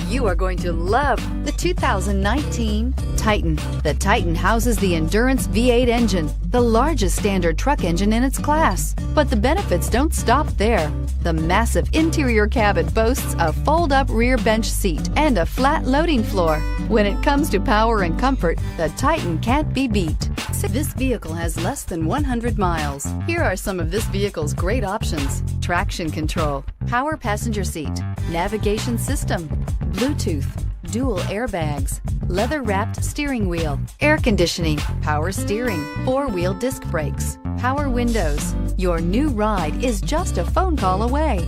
You are going to love the 2019 Titan. The Titan houses the Endurance V8 engine, the largest standard truck engine in its class. But the benefits don't stop there. The massive interior cabin boasts a fold-up rear bench seat and a flat loading floor. When it comes to power and comfort, the Titan can't be beat. This vehicle has less than 100 miles. Here are some of this vehicle's great options: traction control, power passenger seat, navigation system, Bluetooth, dual airbags, leather-wrapped steering wheel, air conditioning, power steering, four-wheel disc brakes, power windows. Your new ride is just a phone call away.